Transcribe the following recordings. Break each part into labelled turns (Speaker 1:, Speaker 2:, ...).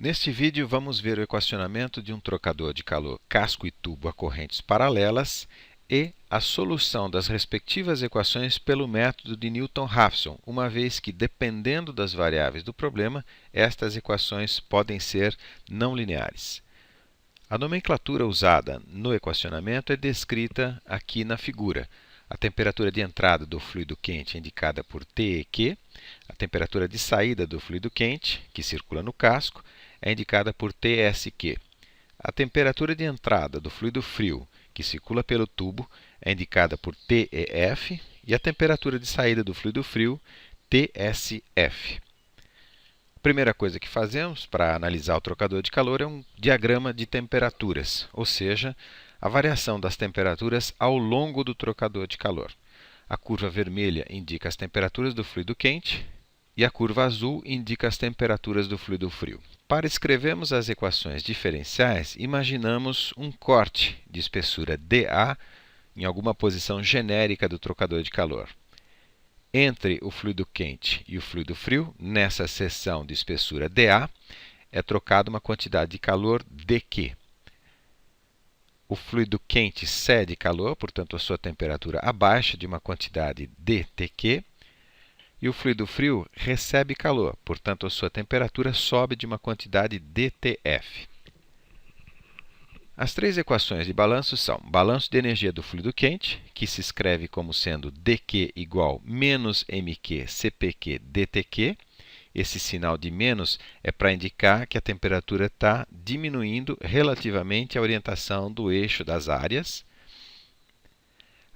Speaker 1: Neste vídeo vamos ver o equacionamento de um trocador de calor casco e tubo a correntes paralelas e a solução das respectivas equações pelo método de Newton-Raphson, uma vez que, dependendo das variáveis do problema, estas equações podem ser não lineares. A nomenclatura usada no equacionamento é descrita aqui na figura. A temperatura de entrada do fluido quente é indicada por TEQ, a temperatura de saída do fluido quente, que circula no casco, é indicada por TSQ. A temperatura de entrada do fluido frio, que circula pelo tubo, é indicada por TEF, e a temperatura de saída do fluido frio, TSF. A primeira coisa que fazemos para analisar o trocador de calor é um diagrama de temperaturas, ou seja, a variação das temperaturas ao longo do trocador de calor. A curva vermelha indica as temperaturas do fluido quente e a curva azul indica as temperaturas do fluido frio. Para escrevermos as equações diferenciais, imaginamos um corte de espessura dA em alguma posição genérica do trocador de calor. Entre o fluido quente e o fluido frio, nessa seção de espessura dA, é trocada uma quantidade de calor dQ. O fluido quente cede calor, portanto, a sua temperatura abaixa de uma quantidade dTQ. E o fluido frio recebe calor, portanto, a sua temperatura sobe de uma quantidade dTF. As três equações de balanço são balanço de energia do fluido quente, que se escreve como sendo dQ igual menos mQ CPQ dTQ. Esse sinal de menos é para indicar que a temperatura está diminuindo relativamente à orientação do eixo das áreas.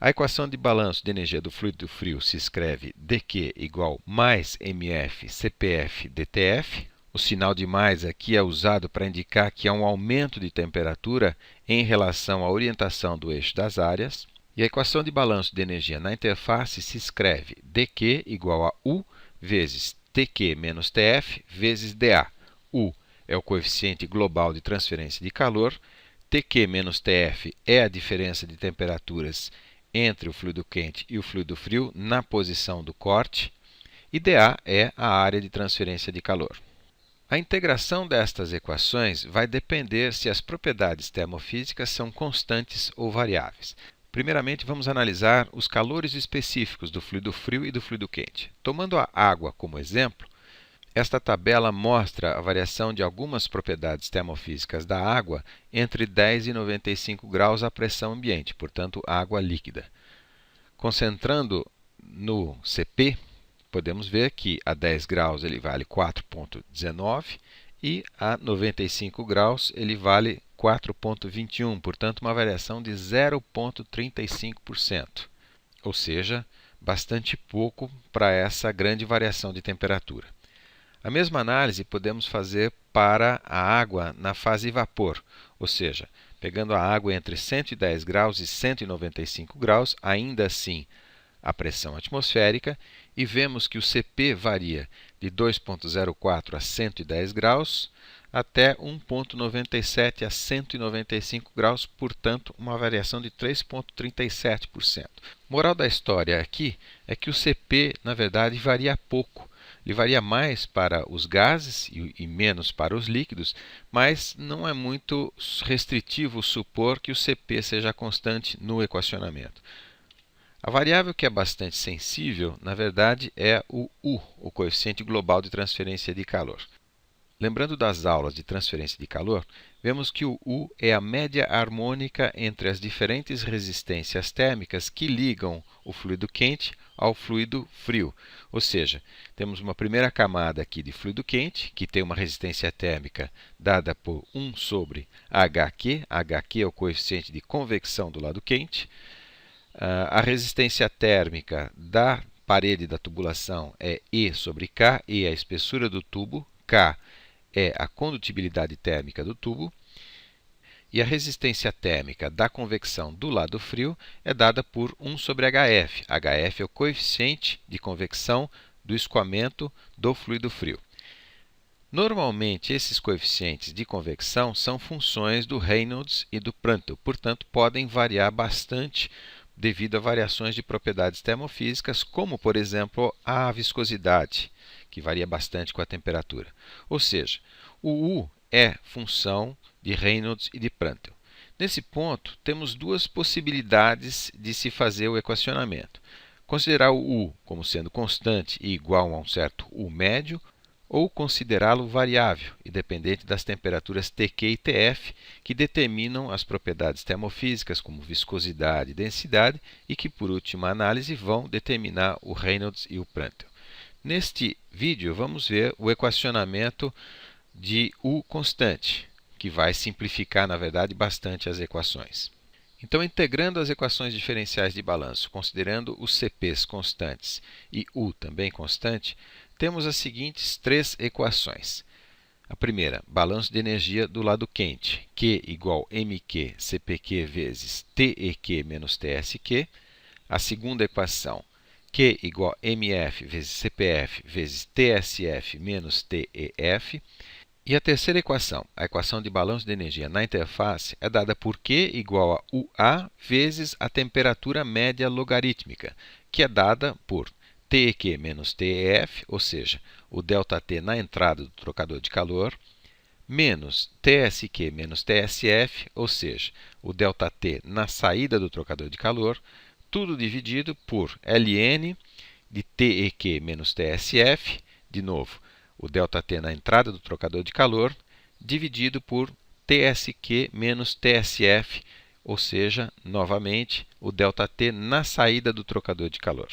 Speaker 1: A equação de balanço de energia do fluido frio se escreve dQ igual mais mF CPF dTF. O sinal de mais aqui é usado para indicar que há um aumento de temperatura em relação à orientação do eixo das áreas. E a equação de balanço de energia na interface se escreve dQ igual a U vezes TQ menos TF vezes dA. U é o coeficiente global de transferência de calor, TQ menos TF é a diferença de temperaturas entre o fluido quente e o fluido frio na posição do corte, e dA é a área de transferência de calor. A integração destas equações vai depender se as propriedades termofísicas são constantes ou variáveis. Primeiramente, vamos analisar os calores específicos do fluido frio e do fluido quente. Tomando a água como exemplo, esta tabela mostra a variação de algumas propriedades termofísicas da água entre 10 e 95 graus à pressão ambiente, portanto, água líquida. Concentrando no Cp, podemos ver que a 10 graus ele vale 4,19 e a 95 graus ele vale 4,21, portanto, uma variação de 0,35%, ou seja, bastante pouco para essa grande variação de temperatura. A mesma análise podemos fazer para a água na fase vapor, ou seja, pegando a água entre 110 graus e 195 graus, ainda assim a pressão atmosférica, e vemos que o Cp varia de 2,04 a 110 graus até 1,97 a 195 graus, portanto, uma variação de 3,37%. Moral da história aqui é que o Cp, na verdade, varia pouco. Ele varia mais para os gases e menos para os líquidos, mas não é muito restritivo supor que o Cp seja constante no equacionamento. A variável que é bastante sensível, na verdade, é o U, o coeficiente global de transferência de calor. Lembrando das aulas de transferência de calor, vemos que o U é a média harmônica entre as diferentes resistências térmicas que ligam o fluido quente ao fluido frio. Ou seja, temos uma primeira camada aqui de fluido quente, que tem uma resistência térmica dada por 1 sobre HQ. HQ é o coeficiente de convecção do lado quente. A resistência térmica da parede da tubulação é E sobre K. E é a espessura do tubo. K é a condutibilidade térmica do tubo, e a resistência térmica da convecção do lado frio é dada por 1 sobre HF. HF é o coeficiente de convecção do escoamento do fluido frio. Normalmente, esses coeficientes de convecção são funções do Reynolds e do Prandtl, portanto, podem variar bastante devido a variações de propriedades termofísicas, como, por exemplo, a viscosidade, que varia bastante com a temperatura. Ou seja, O U é função de Reynolds e de Prandtl. Nesse ponto, temos duas possibilidades de se fazer o equacionamento. Considerar o U como sendo constante e igual a um certo U médio, ou considerá-lo variável e dependente das temperaturas Tq e Tf, que determinam as propriedades termofísicas como viscosidade e densidade e que, por última análise, vão determinar o Reynolds e o Prandtl. Neste vídeo, vamos ver o equacionamento de U constante, que vai simplificar, na verdade, bastante as equações. Então, integrando as equações diferenciais de balanço, considerando os CPs constantes e U também constante, temos as seguintes três equações. A primeira, balanço de energia do lado quente, Q igual mq CPQ vezes TEQ menos TSQ. A segunda equação, Q igual mF vezes CPF vezes TSF menos TEF. E a terceira equação, a equação de balanço de energia na interface, é dada por Q igual a UA vezes a temperatura média logarítmica, que é dada por TEQ menos TEF, ou seja, o ΔT na entrada do trocador de calor, menos TSQ menos TSF, ou seja, o ΔT na saída do trocador de calor, tudo dividido por Ln de TEQ menos TSF, de novo, o ΔT na entrada do trocador de calor, dividido por TSQ menos TSF, ou seja, novamente, o ΔT na saída do trocador de calor.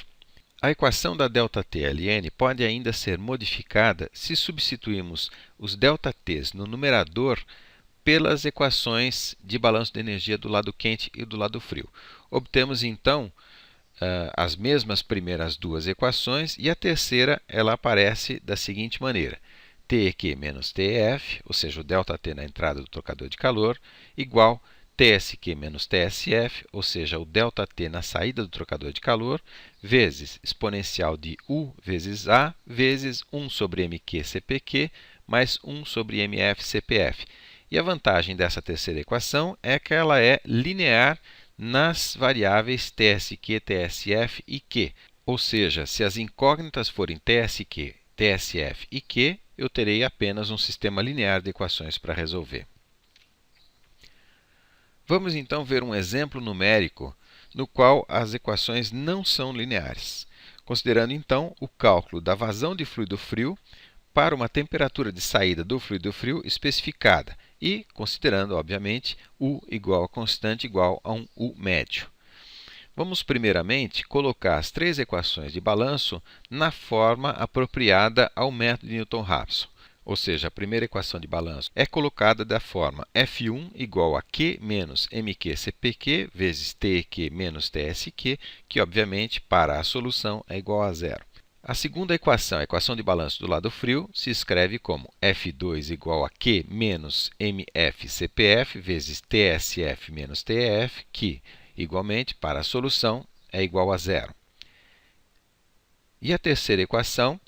Speaker 1: A equação da ΔT-Ln pode ainda ser modificada se substituirmos os ΔTs no numerador pelas equações de balanço de energia do lado quente e do lado frio. Obtemos, então, as mesmas primeiras duas equações e a terceira ela aparece da seguinte maneira. TEQ menos TEF, ou seja, o ΔT na entrada do trocador de calor, igual TSQ menos TSF, ou seja, o ΔT na saída do trocador de calor, vezes exponencial de U vezes A, vezes 1 sobre mq CPQ, mais 1 sobre mf CPF. E a vantagem dessa terceira equação é que ela é linear nas variáveis TSQ, TSF e Q. Ou seja, se as incógnitas forem TSQ, TSF e Q, eu terei apenas um sistema linear de equações para resolver. Vamos então ver um exemplo numérico no qual as equações não são lineares, considerando então o cálculo da vazão de fluido frio para uma temperatura de saída do fluido frio especificada e considerando, obviamente, U igual a constante igual a um U médio. Vamos primeiramente colocar as três equações de balanço na forma apropriada ao método de Newton-Raphson. Ou seja, a primeira equação de balanço é colocada da forma F1 igual a Q menos mq CPQ vezes TEQ menos TSQ, que obviamente para a solução é igual a zero. A segunda equação, a equação de balanço do lado frio, se escreve como F2 igual a Q menos mf CPF vezes TSF menos TEF, que, igualmente, para a solução, é igual a zero. E a terceira equação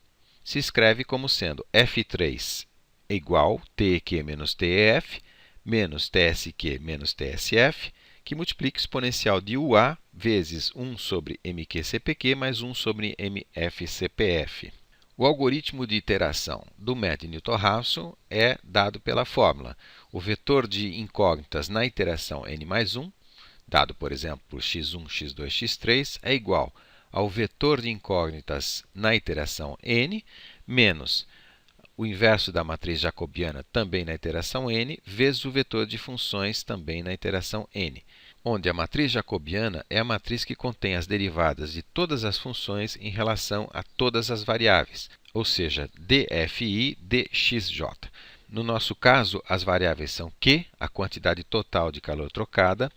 Speaker 1: se escreve como sendo F3 igual TEQ menos TEF menos TSQ menos TSF, que multiplica o exponencial de UA vezes 1 sobre mq-CPQ mais 1 sobre mf-CPF. O algoritmo de iteração do método de Newton-Raphson é dado pela fórmula. O vetor de incógnitas na iteração n mais 1, dado, por exemplo, por x1, x2, x3, é igual ao vetor de incógnitas na iteração n, menos o inverso da matriz jacobiana também na iteração n, vezes o vetor de funções também na iteração n, onde a matriz jacobiana é a matriz que contém as derivadas de todas as funções em relação a todas as variáveis, ou seja, dFi dxj. No nosso caso, as variáveis são Q, a quantidade total de calor trocada,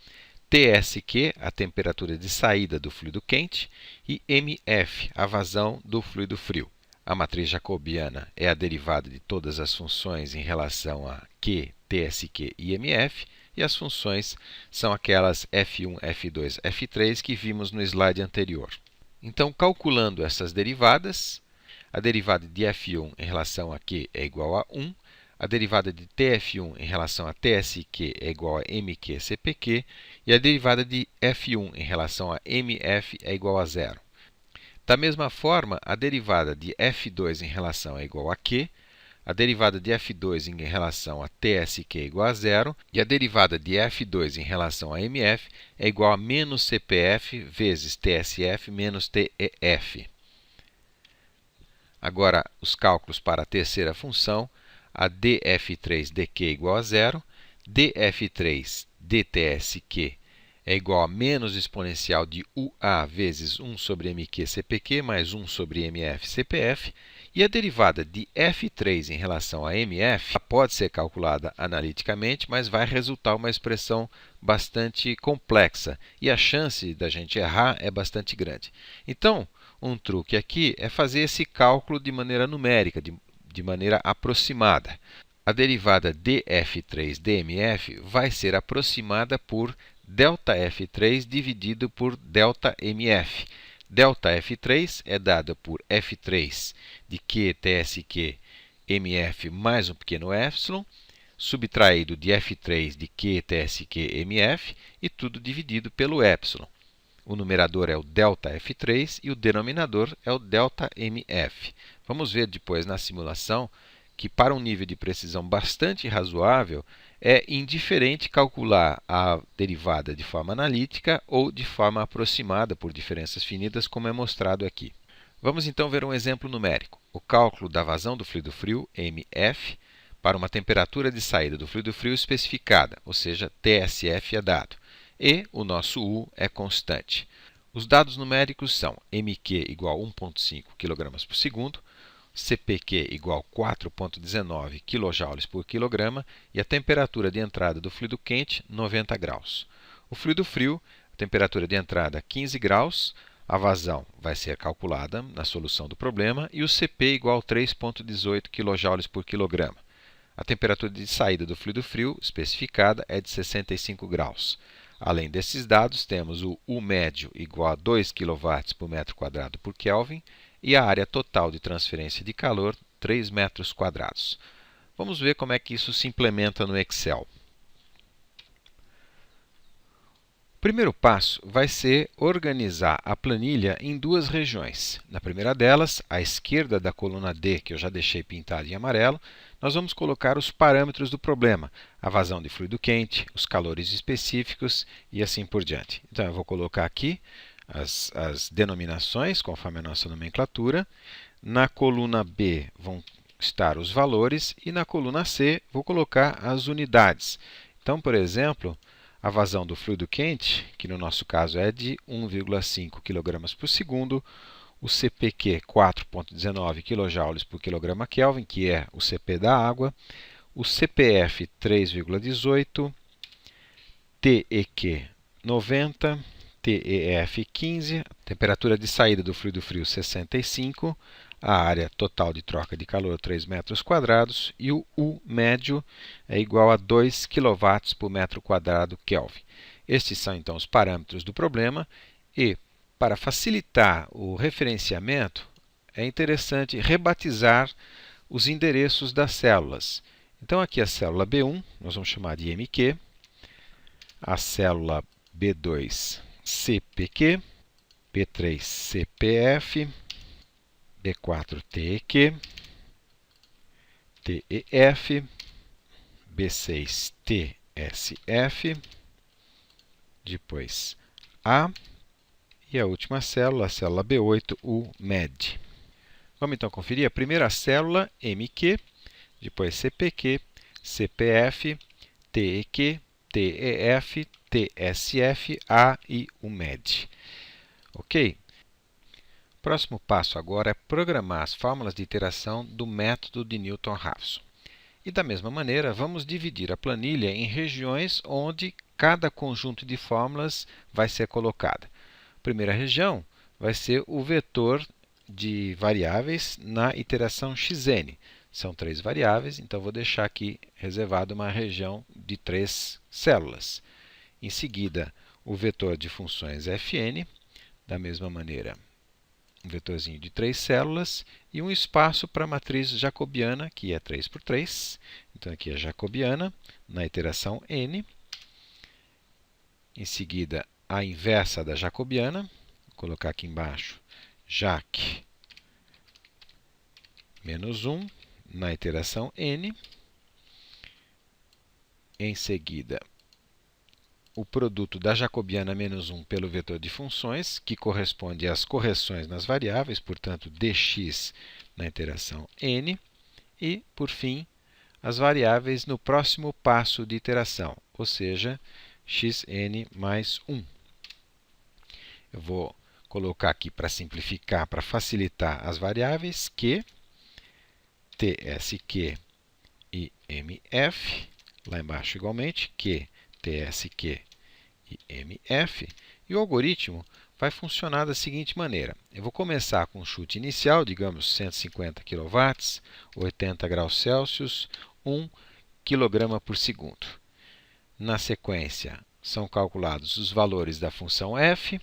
Speaker 1: TSQ, a temperatura de saída do fluido quente, e MF, a vazão do fluido frio. A matriz jacobiana é a derivada de todas as funções em relação a Q, TSQ e MF, e as funções são aquelas F1, F2, F3 que vimos no slide anterior. Então, calculando essas derivadas, a derivada de F1 em relação a Q é igual a 1, a derivada de TF1 em relação a TSQ é igual a mq-CPQ e a derivada de F1 em relação a MF é igual a zero. Da mesma forma, a derivada de F2 em relação a igual a Q, a derivada de f2 em relação a TSQ é igual a zero, e a derivada de f2 em relação a MF é igual a menos CPF vezes TSF menos TEF. Agora, os cálculos para a terceira função, a df3 dq é igual a zero, df3 dTSQ é igual a menos exponencial de UA vezes 1 sobre MQ CPQ mais 1 sobre MF CPF, e a derivada de f3 em relação a MF pode ser calculada analiticamente, mas vai resultar uma expressão bastante complexa e a chance da gente errar é bastante grande. Então, um truque aqui é fazer esse cálculo de maneira numérica, de maneira aproximada. A derivada de f3 dmf vai ser aproximada por ΔF3 dividido por ΔMF. ΔF3 é dada por f3 de Q, TSQ, MF mais um pequeno epsilon, subtraído de f3 de Q, TSQ, MF, e tudo dividido pelo epsilon. O numerador é o ΔF3 e o denominador é o ΔMF. Vamos ver depois na simulação que, para um nível de precisão bastante razoável, é indiferente calcular a derivada de forma analítica ou de forma aproximada por diferenças finitas, como é mostrado aqui. Vamos então ver um exemplo numérico. O cálculo da vazão do fluido frio, MF, para uma temperatura de saída do fluido frio especificada, ou seja, TSF é dado, e o nosso U é constante. Os dados numéricos são MQ igual a 1,5 kg por segundo, CPQ igual a 4,19 kJ por quilograma e a temperatura de entrada do fluido quente, 90 graus. O fluido frio, a temperatura de entrada, 15 graus, a vazão vai ser calculada na solução do problema e o CP igual a 3,18 kJ por quilograma. A temperatura de saída do fluido frio especificada é de 65 graus. Além desses dados, temos o U médio igual a 2 kW por metro quadrado por Kelvin e a área total de transferência de calor, 3 metros quadrados. Vamos ver como é que isso se implementa no Excel. O primeiro passo vai ser organizar a planilha em duas regiões. Na primeira delas, à esquerda da coluna D, que eu já deixei pintado em amarelo, nós vamos colocar os parâmetros do problema, a vazão de fluido quente, os calores específicos e assim por diante. Então, eu vou colocar aqui as denominações, conforme a nossa nomenclatura. Na coluna B vão estar os valores e na coluna C vou colocar as unidades. Então, por exemplo, a vazão do fluido quente, que no nosso caso é de 1,5 kg por segundo, o CPQ 4,19 kJ por quilograma Kelvin, que é o CP da água, o CPF 3,18, TEQ 90, TEF 15, temperatura de saída do fluido frio 65, a área total de troca de calor 3 metros quadrados e o U médio é igual a 2 kW por metro quadrado Kelvin. Estes são então os parâmetros do problema e, para facilitar o referenciamento, é interessante rebatizar os endereços das células. Então aqui a célula B1, nós vamos chamar de MQ, a célula B2 CPQ, B3 CPF, B4 TEQ, TEF, B6 TSF, depois A e a última célula, a célula B8, o MED. Vamos então conferir a primeira célula, MQ, depois CPQ, CPF, TEQ, TEF, TSF, A e o MED. Ok? O próximo passo agora é programar as fórmulas de iteração do método de Newton-Raphson. E da mesma maneira, vamos dividir a planilha em regiões onde cada conjunto de fórmulas vai ser colocada. A primeira região vai ser o vetor de variáveis na iteração xn. São 3 variáveis, então vou deixar aqui reservado uma região de 3 células. Em seguida, o vetor de funções fn, da mesma maneira, um vetorzinho de 3 células e um espaço para a matriz jacobiana, que é 3 por 3. Então, aqui é jacobiana, na iteração n. Em seguida, a inversa da jacobiana. Vou colocar aqui embaixo, jac menos 1, na iteração n. Em seguida, o produto da jacobiana menos 1 pelo vetor de funções, que corresponde às correções nas variáveis, portanto, dx na iteração n. E, por fim, as variáveis no próximo passo de iteração, ou seja, xn mais 1. Eu vou colocar aqui para simplificar, para facilitar as variáveis, q, tsk e mf. Lá embaixo, igualmente, q, tsk e mf. E o algoritmo vai funcionar da seguinte maneira. Eu vou começar com um chute inicial, digamos 150 kW, 80 graus Celsius, 1 kg por segundo. Na sequência, são calculados os valores da função f.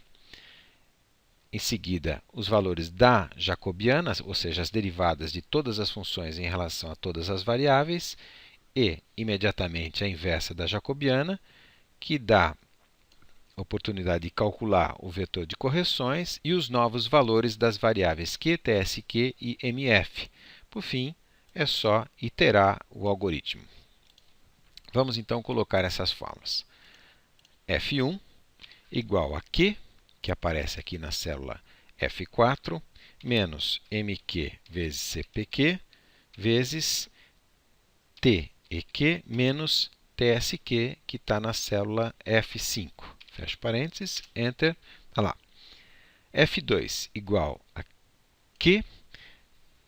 Speaker 1: Em seguida, os valores da jacobiana, ou seja, as derivadas de todas as funções em relação a todas as variáveis, e, imediatamente, a inversa da jacobiana, que dá a oportunidade de calcular o vetor de correções e os novos valores das variáveis q, tsk e mf. Por fim, é só iterar o algoritmo. Vamos, então, colocar essas fórmulas. F1 igual a Q, que aparece aqui na célula F4, menos MQ vezes CPQ, vezes TEQ menos TSQ, que está na célula F5. Fecha parênteses, Enter, está lá. F2 igual a Q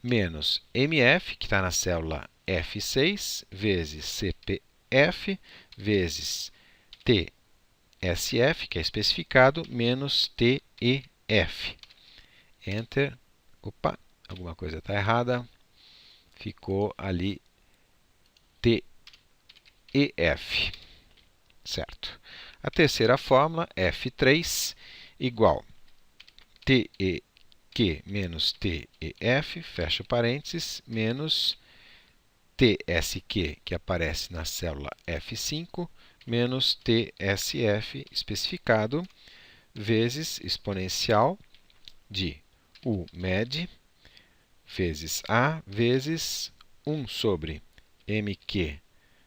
Speaker 1: menos MF, que está na célula F6, vezes CPF, vezes TSF, que é especificado, menos TEF. Enter. Opa, alguma coisa está errada. Ficou ali TEF. Certo. A terceira fórmula, F3, igual TEQ menos TEF, fecha parênteses, menos TSQ, que aparece na célula F5, menos TSF, especificado, vezes exponencial de UMED, vezes A, vezes 1 sobre MQ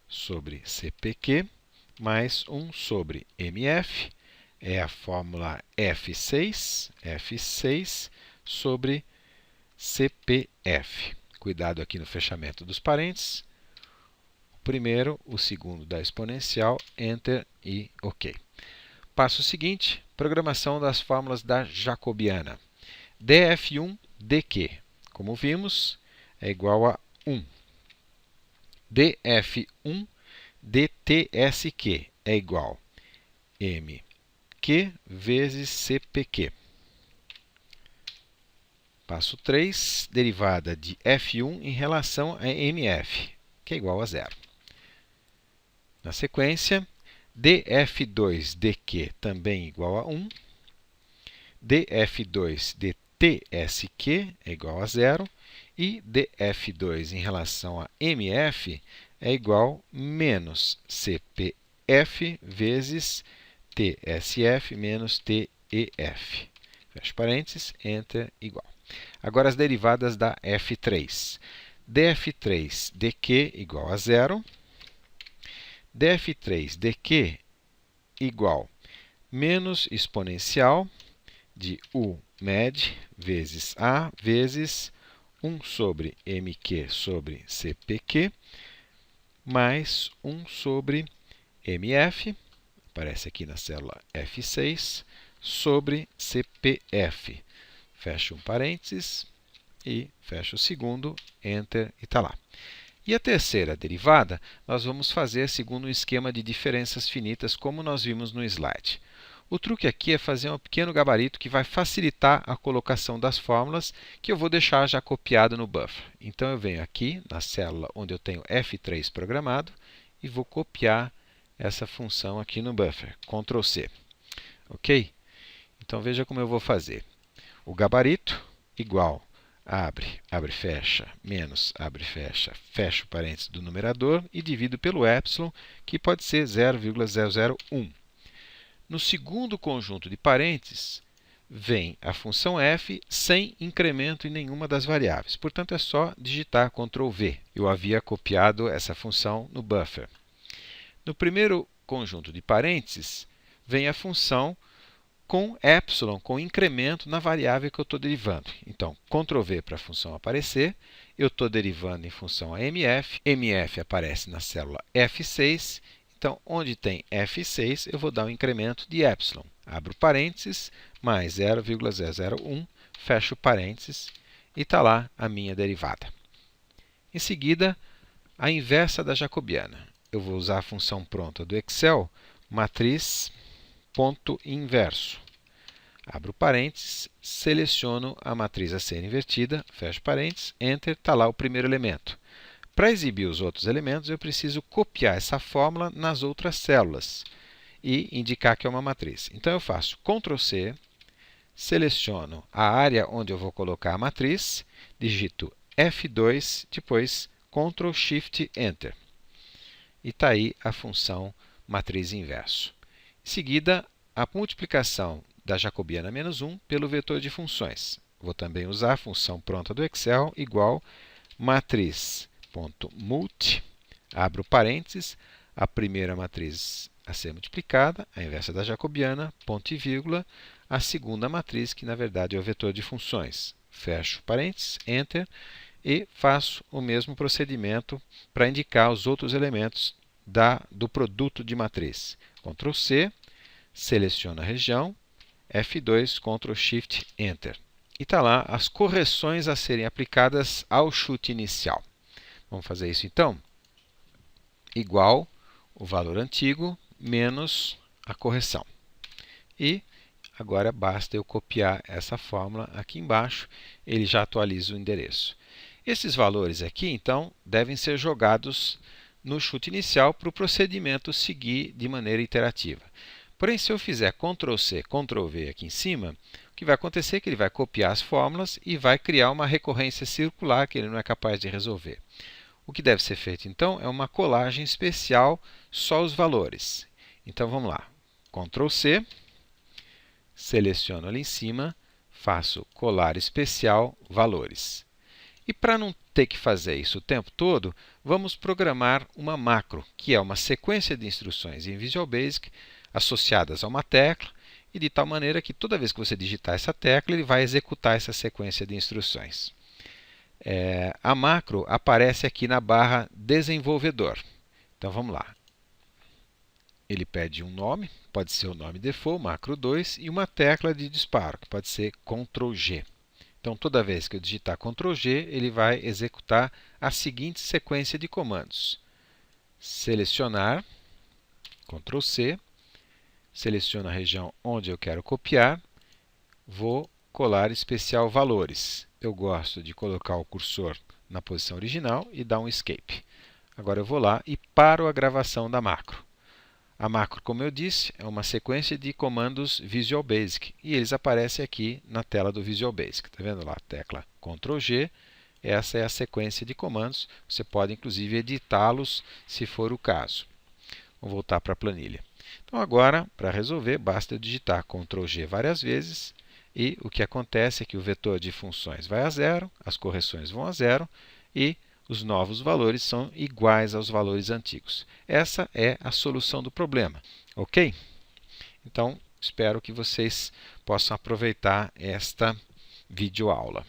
Speaker 1: sobre CPQ, mais 1 sobre MF, é a fórmula F6 sobre CPF. Cuidado aqui no fechamento dos parênteses. O primeiro, o segundo da exponencial, Enter e OK. Passo seguinte, programação das fórmulas da jacobiana. df1 dq, como vimos, é igual a 1. df1 dtsk é igual a mq vezes cpq. Passo 3, derivada de f1 em relação a mf, que é igual a 0. Na sequência, df2 dq também igual a 1. df2 dtsk é igual a 0. E df2 em relação a mf é igual a menos cpf vezes tsf menos tef. Fecha parênteses, Enter, igual. Agora as derivadas da f3. df3 dq igual a 0. df3 dq igual a menos exponencial de UMED vezes A vezes 1 sobre MQ sobre CPQ, mais 1 sobre MF, aparece aqui na célula F6, sobre CPF. Fecha um parênteses e fecha o segundo, Enter, e está lá. E a terceira derivada, nós vamos fazer segundo um esquema de diferenças finitas, como nós vimos no slide. O truque aqui é fazer um pequeno gabarito que vai facilitar a colocação das fórmulas, que eu vou deixar já copiado no buffer. Então, eu venho aqui na célula onde eu tenho F3 programado e vou copiar essa função aqui no buffer, Ctrl C. Ok? Então, veja como eu vou fazer. O gabarito igual abre, abre, fecha, menos, abre, fecha o parênteses do numerador e divido pelo epsilon, que pode ser 0,001. No segundo conjunto de parênteses, vem a função f sem incremento em nenhuma das variáveis. Portanto, é só digitar Ctrl V. Eu havia copiado essa função no buffer. No primeiro conjunto de parênteses, vem a função com epsilon, com incremento na variável que eu estou derivando. Então, Ctrl V para a função aparecer. Eu estou derivando em função a mf. mf aparece na célula F6. Então, onde tem F6, eu vou dar um incremento de epsilon. Abro parênteses, mais 0,001, fecho parênteses e está lá a minha derivada. Em seguida, a inversa da jacobiana. Eu vou usar a função pronta do Excel, matriz ponto inverso. Abro parênteses, seleciono a matriz a ser invertida, fecho parênteses, Enter, está lá o primeiro elemento. Para exibir os outros elementos, eu preciso copiar essa fórmula nas outras células e indicar que é uma matriz. Então, eu faço Ctrl C, seleciono a área onde eu vou colocar a matriz, digito F2, depois Ctrl Shift Enter. E está aí a função matriz inverso. Em seguida, a multiplicação da jacobiana menos 1 pelo vetor de funções. Vou também usar a função pronta do Excel, igual matriz.mult, abro parênteses, a primeira matriz a ser multiplicada, a inversa da jacobiana, ponto e vírgula, a segunda matriz, que na verdade é o vetor de funções. Fecho parênteses, Enter, e faço o mesmo procedimento para indicar os outros elementos do produto de matriz. Ctrl C, seleciono a região, F2, Ctrl Shift, Enter. E está lá as correções a serem aplicadas ao chute inicial. Vamos fazer isso então? Igual o valor antigo menos a correção. E agora basta eu copiar essa fórmula aqui embaixo, ele já atualiza o endereço. Esses valores aqui, então, devem ser jogados no chute inicial para o procedimento seguir de maneira iterativa. Porém, se eu fizer Ctrl C, Ctrl V aqui em cima, o que vai acontecer é que ele vai copiar as fórmulas e vai criar uma recorrência circular que ele não é capaz de resolver. O que deve ser feito, então, é uma colagem especial, só os valores. Então, vamos lá. Ctrl C, seleciono ali em cima, faço colar especial valores. E para não ter que fazer isso o tempo todo, vamos programar uma macro, que é uma sequência de instruções em Visual Basic associadas a uma tecla, e de tal maneira que toda vez que você digitar essa tecla, ele vai executar essa sequência de instruções. A macro aparece aqui na barra desenvolvedor. Então vamos lá. Ele pede um nome, pode ser o nome default, macro 2, e uma tecla de disparo, que pode ser Ctrl G. Então, toda vez que eu digitar Ctrl G, ele vai executar a seguinte sequência de comandos. Selecionar, Ctrl C, seleciono a região onde eu quero copiar, vou colar especial valores. Eu gosto de colocar o cursor na posição original e dar um escape. Agora eu vou lá e paro a gravação da macro. A macro, como eu disse, é uma sequência de comandos Visual Basic e eles aparecem aqui na tela do Visual Basic. Está vendo lá a tecla Ctrl G? Essa é a sequência de comandos. Você pode, inclusive, editá-los se for o caso. Vou voltar para a planilha. Então, agora, para resolver, basta eu digitar Ctrl G várias vezes e o que acontece é que o vetor de funções vai a zero, as correções vão a zero e os novos valores são iguais aos valores antigos. Essa é a solução do problema, ok? Então, espero que vocês possam aproveitar esta videoaula.